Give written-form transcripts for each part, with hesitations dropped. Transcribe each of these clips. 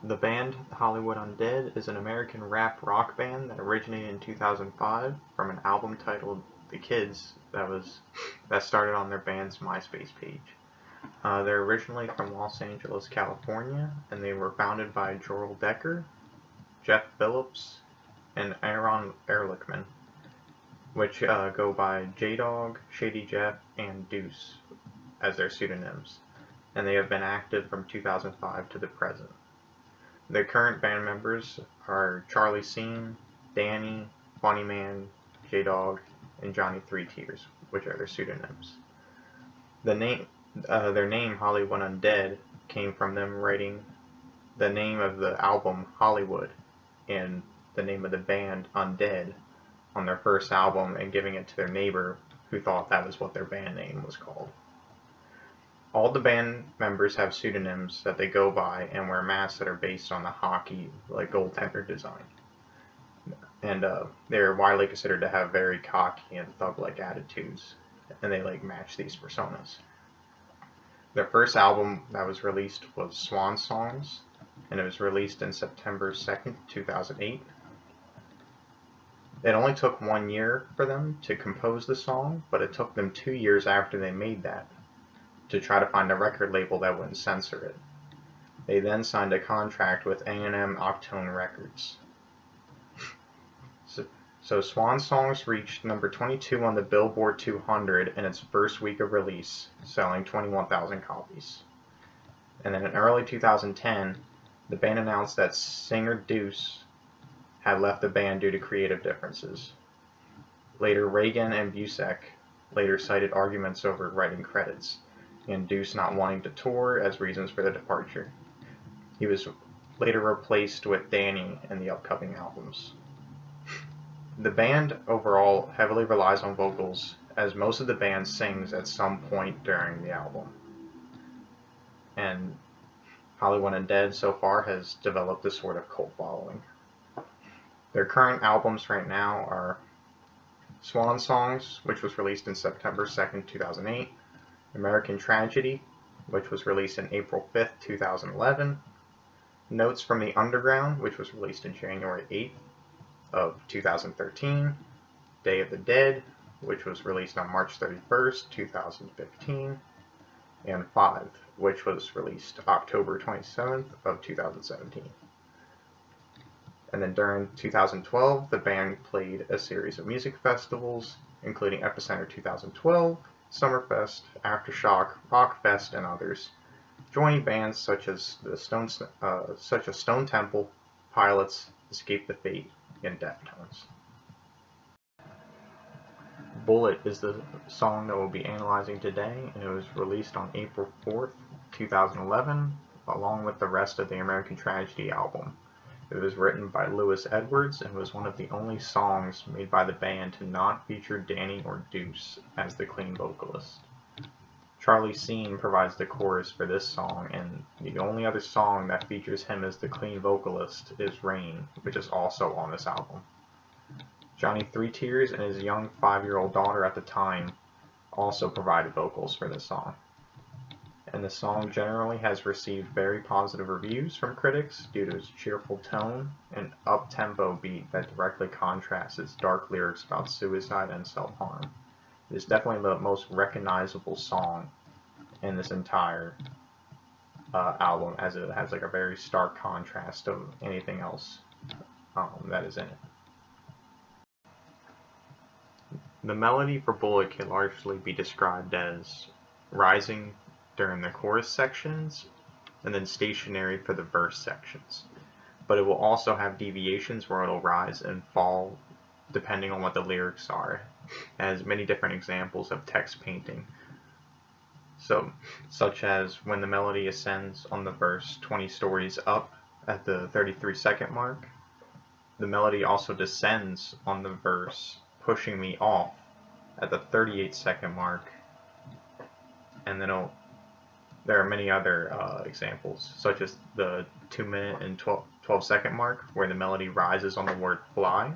The band Hollywood Undead is an American rap rock band that originated in 2005 from an album titled The Kids that started on their band's MySpace page. They're originally from Los Angeles, California, and they were founded by Joel Decker, Jeff Phillips, and Aaron Ehrlichman, which go by J-Dog, Shady Jeff, and Deuce as their pseudonyms, and they have been active from 2005 to the present. Their current band members are Charlie Scene, Danny, Funny Man, J-Dog, and Johnny Three Tears, which are their pseudonyms. Their name, Hollywood Undead, came from them writing the name of the album Hollywood and the name of the band Undead on their first album and giving it to their neighbor who thought that was what their band name was called. All the band members have pseudonyms that they go by and wear masks that are based on the hockey goaltender design. And they're widely considered to have very cocky and thug-like attitudes, and they match these personas. Their first album that was released was Swan Songs, and it was released in September 2nd, 2008. It only took 1 year for them to compose the song, but it took them 2 years after they made that to try to find a record label that wouldn't censor it. They then signed a contract with A&M Octone Records. So Swan Songs reached number 22 on the Billboard 200 in its first week of release, selling 21,000 copies. And then in early 2010, the band announced that singer Deuce had left the band due to creative differences. Later, Reagan and Busek later cited arguments over writing credits, and Deuce not wanting to tour as reasons for the departure. He was later replaced with Danny in the upcoming albums. The band overall heavily relies on vocals, as most of the band sings at some point during the album. And Hollywood Undead so far has developed a sort of cult following. Their current albums right now are Swan Songs, which was released in September 2nd, 2008, American Tragedy, which was released in April 5th, 2011, Notes from the Underground, which was released in January 8th of 2013, Day of the Dead, which was released on March 31st, 2015, and 5, which was released October 27th of 2017. And then during 2012, the band played a series of music festivals, including Epicenter 2012, Summerfest, Aftershock, Rockfest, and others, joining bands such as Stone Temple, Pilots, Escape the Fate, and Deftones. Bullet is the song that we'll be analyzing today, and it was released on April 4th, 2011, along with the rest of the American Tragedy album. It was written by Lewis Edwards and was one of the only songs made by the band to not feature Danny or Deuce as the clean vocalist. Charlie Scene provides the chorus for this song, and the only other song that features him as the clean vocalist is Rain, which is also on this album. Johnny Three Tears and his young 5-year-old daughter at the time also provided vocals for this song. And the song generally has received very positive reviews from critics due to its cheerful tone and up-tempo beat that directly contrasts its dark lyrics about suicide and self-harm. It is definitely the most recognizable song in this entire album, as it has a very stark contrast of anything else that is in it. The melody for Bullet can largely be described as rising during the chorus sections and then stationary for the verse sections. But it will also have deviations where it'll rise and fall depending on what the lyrics are. It has many different examples of text painting. Such as when the melody ascends on the verse 20 stories up at the 33-second mark, the melody also descends on the verse pushing me off at the 38-second mark, and then there are many other examples, such as the 2-minute and 12-second mark, where the melody rises on the word fly,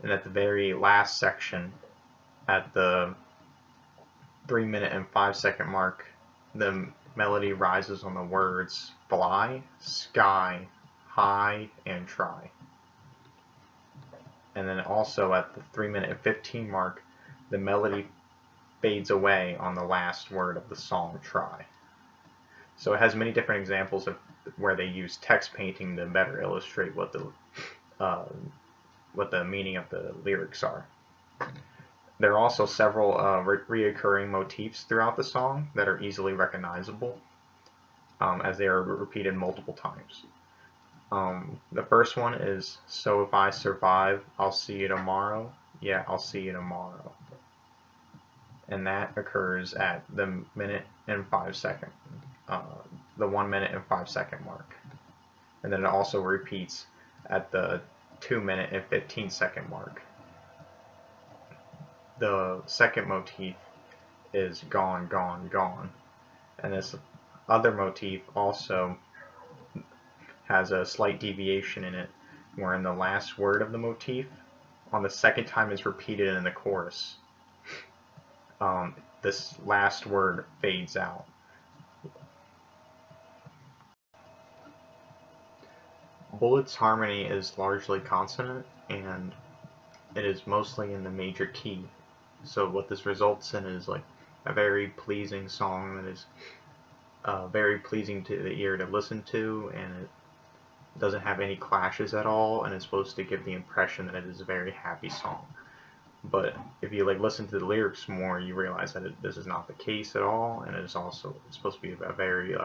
and at the very last section, at the 3-minute and 5-second mark, the melody rises on the words fly, sky, high, and try. And then also at the 3-minute and 15 mark, the melody fades away on the last word of the song, try. So it has many different examples of where they use text painting to better illustrate what the meaning of the lyrics are. There are also several reoccurring motifs throughout the song that are easily recognizable, as they are repeated multiple times. The first one is, so if I survive, I'll see you tomorrow. Yeah, I'll see you tomorrow. And that occurs at the 1 minute and 5 second mark. And then it also repeats at the 2 minute and 15 second mark. The second motif is gone, gone, gone. And this other motif also has a slight deviation in it, wherein the last word of the motif, on the second time it's repeated in the chorus, this last word fades out. Bullet's harmony is largely consonant, and it is mostly in the major key. So what this results in is like a very pleasing song that is very pleasing to the ear to listen to, and it doesn't have any clashes at all, and it's supposed to give the impression that it is a very happy song. But if you listen to the lyrics more, you realize that this is not the case at all, and it is also supposed to be a very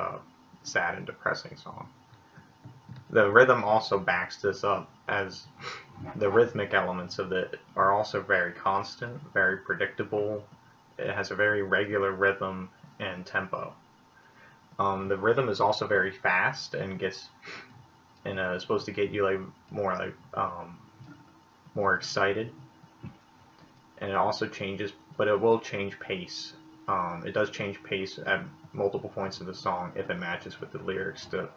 sad and depressing song. The rhythm also backs this up, as the rhythmic elements of it are also very constant, very predictable. It has a very regular rhythm and tempo. The rhythm is also very fast and is supposed to get you more excited. And it also changes, but it will change pace. It does change pace at multiple points of the song if it matches with the lyrics to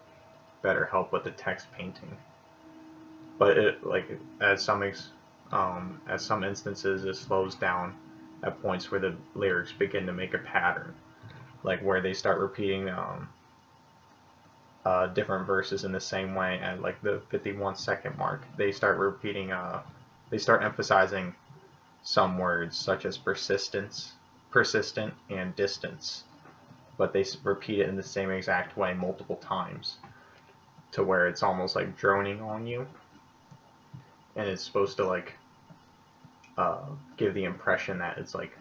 better help with the text painting. But it as some instances it slows down at points where the lyrics begin to make a pattern, like where they start repeating different verses in the same way at the 51-second mark. They start emphasizing some words such as persistent, and distance, but they repeat it in the same exact way multiple times, to where it's almost like droning on you, and it's supposed to give the impression that it's like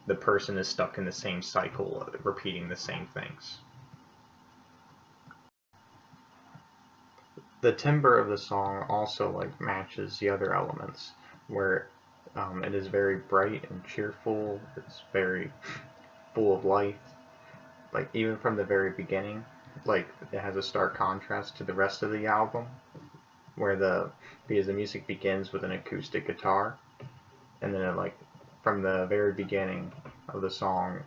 the person is stuck in the same cycle, repeating the same things. The timbre of the song also matches the other elements, where it is very bright and cheerful. It's very full of life. Even from the very beginning, it has a stark contrast to the rest of the album, because the music begins with an acoustic guitar, and then from the very beginning of the song,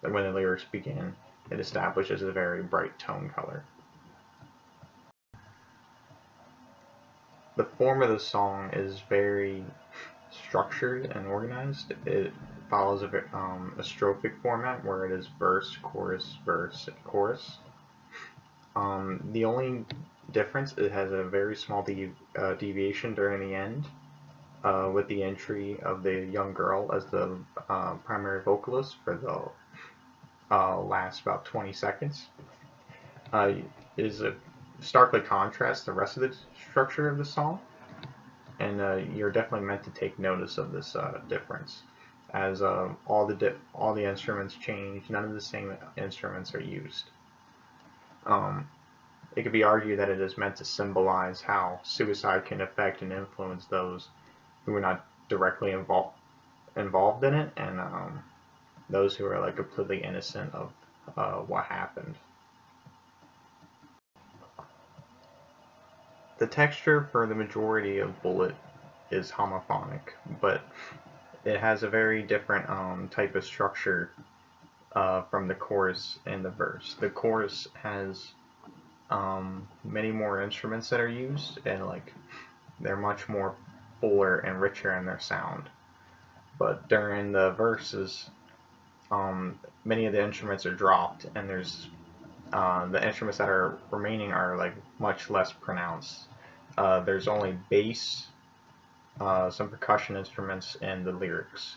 when the lyrics begin, it establishes a very bright tone color. The form of the song is very structured and organized. It follows a strophic format where it is verse, chorus, chorus. The only difference, it has a very small deviation during the end, with the entry of the young girl as the primary vocalist for the last about 20 seconds. Is a starkly contrasts the rest of the structure of the song, and you're definitely meant to take notice of this difference, as all the instruments change. None of the same instruments are used. It could be argued that it is meant to symbolize how suicide can affect and influence those who are not directly involved in it, and those who are completely innocent of what happened. The texture for the majority of Bullet is homophonic, but it has a very different type of structure from the chorus and the verse. The chorus has many more instruments that are used, and they're much more fuller and richer in their sound. But during the verses, many of the instruments are dropped, and there's The instruments that are remaining are like much less pronounced. There's only bass, some percussion instruments, and the lyrics.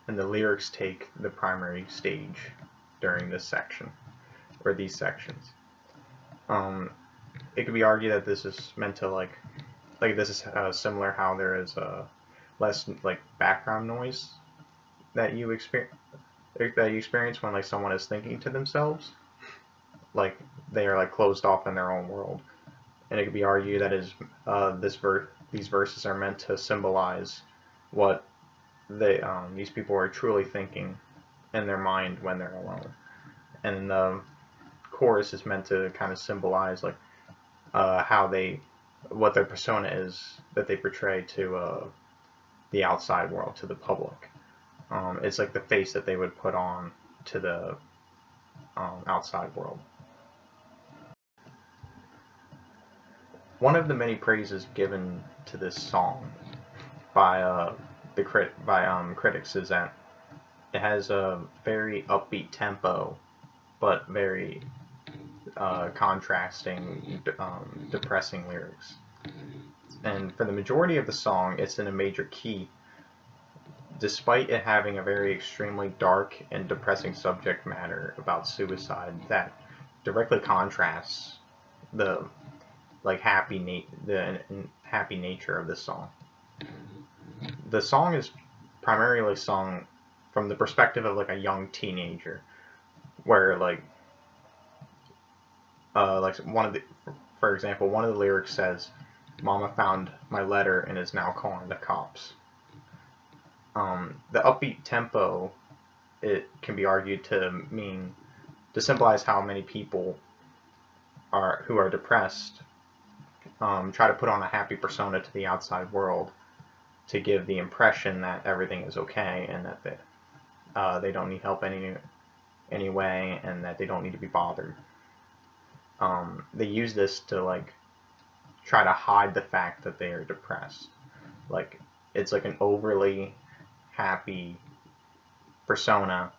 And the lyrics take the primary stage during this section, or these sections. It could be argued that this is meant to like this is similar how there is less like background noise that you experience when like someone is thinking to themselves, like they are like closed off in their own world. And it could be argued that these verses are meant to symbolize what these people are truly thinking in their mind when they're alone. And the chorus is meant to kind of symbolize like what their persona is that they portray to the outside world, to the public. It's like the face that they would put on to the outside world. One of the many praises given to this song by critics is that it has a very upbeat tempo, but very contrasting, depressing lyrics. And for the majority of the song, it's in a major key, despite it having a very extremely dark and depressing subject matter about suicide that directly contrasts the happy nature of this song. The song is primarily sung from the perspective of like a young teenager, where for example, one of the lyrics says, "Mama found my letter and is now calling the cops." The upbeat tempo, it can be argued to symbolize how many people who are depressed try to put on a happy persona to the outside world to give the impression that everything is okay and that they don't need help anyway, and that they don't need to be bothered. They use this to try to hide the fact that they are depressed. It's like an overly happy persona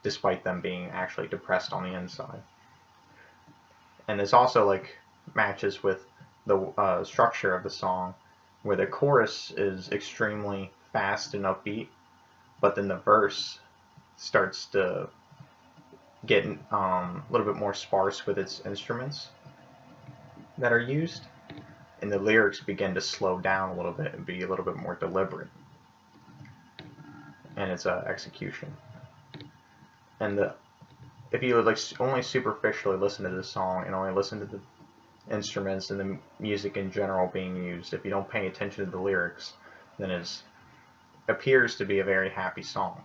despite them being actually depressed on the inside. And this also matches with the structure of the song, where the chorus is extremely fast and upbeat, but then the verse starts to get a little bit more sparse with its instruments that are used, and the lyrics begin to slow down a little bit and be a little bit more deliberate in its execution. And if you only superficially listen to this song and only listen to the instruments and the music in general being used, if you don't pay attention to the lyrics, then it appears to be a very happy song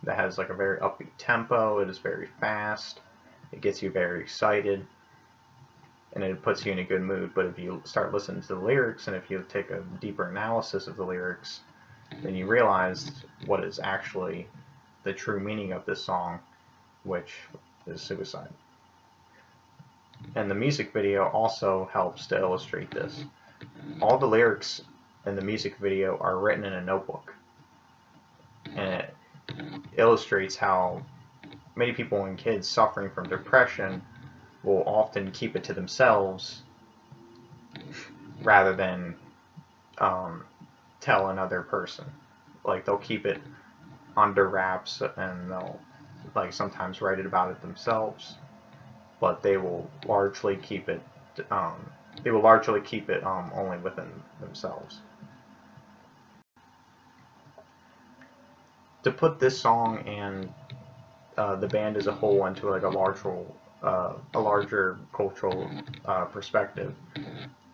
that has a very upbeat tempo. It is very fast, it gets you very excited, and it puts you in a good mood. But if you start listening to the lyrics, and if you take a deeper analysis of the lyrics, then you realize what is actually the true meaning of this song, which is suicide. And the music video also helps to illustrate this. All the lyrics in the music video are written in a notebook, and it illustrates how many people and kids suffering from depression will often keep it to themselves rather than tell another person. They'll keep it under wraps, and they'll sometimes write about it themselves, but they will largely keep it only within themselves. To put this song and the band as a whole into a larger cultural perspective,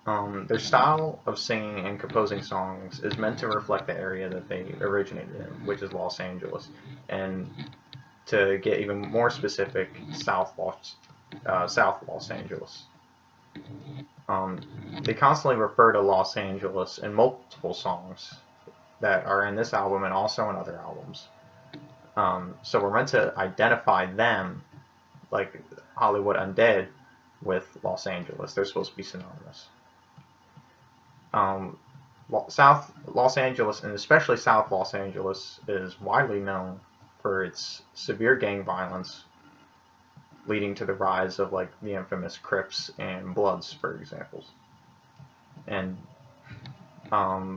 their style of singing and composing songs is meant to reflect the area that they originated in, which is Los Angeles, and to get even more specific, South Los Angeles. They constantly refer to Los Angeles in multiple songs that are in this album and also in other albums. So we're meant to identify them, like Hollywood Undead, with Los Angeles. They're supposed to be synonymous. South Los Angeles, and especially South Los Angeles, is widely known for its severe gang violence, leading to the rise of like the infamous Crips and Bloods, for examples, and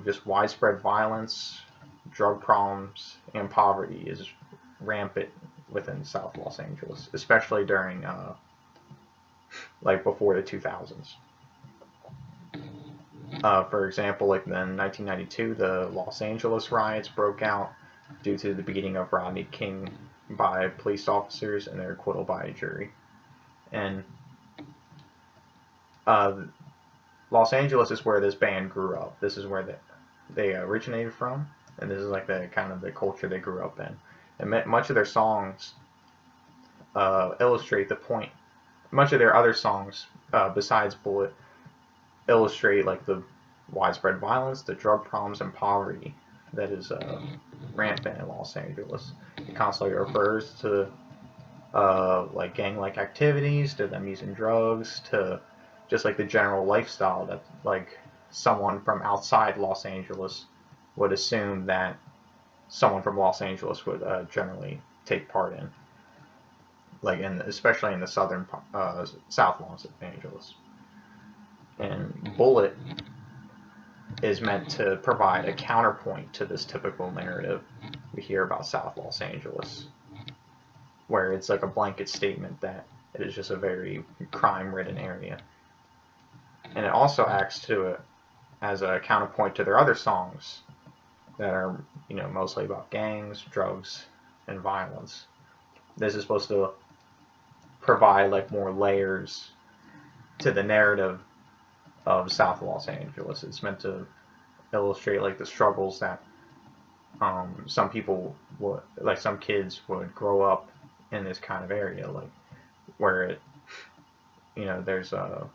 just widespread violence, drug problems, and poverty is rampant within South Los Angeles, especially during like before the 2000s. For example, like in 1992, the Los Angeles riots broke out due to the beating of Rodney King by police officers and their acquittal by a jury. And Los Angeles is where this band grew up. This is where they originated from, and this is like the kind of the culture they grew up in. And much of their songs illustrate the point. Much of their other songs, besides Bullet, illustrate like the widespread violence, the drug problems, and poverty that is rampant in Los Angeles. It constantly refers to like gang-like activities, to them using drugs, to just like the general lifestyle that like someone from outside Los Angeles would assume that someone from Los Angeles would generally take part in, like especially in the southern South Los Angeles. And Bullet is meant to provide a counterpoint to this typical narrative we hear about South Los Angeles, where it's like a blanket statement that it is just a very crime-ridden area. And it also acts to it as a counterpoint to their other songs that are, you know, mostly about gangs, drugs, and violence. This is supposed to provide like more layers to the narrative of South Los Angeles. It's meant to illustrate like the struggles that some people would, like some kids would grow up in this kind of area, like where it, you know, there's a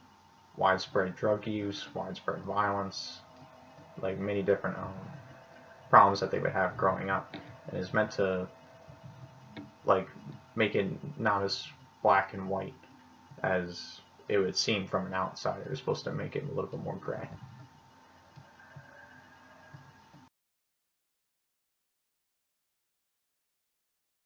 widespread drug use, widespread violence, like many different problems that they would have growing up, and it's meant to like make it not as black and white as it would seem from an outsider. It's supposed to make it a little bit more gray.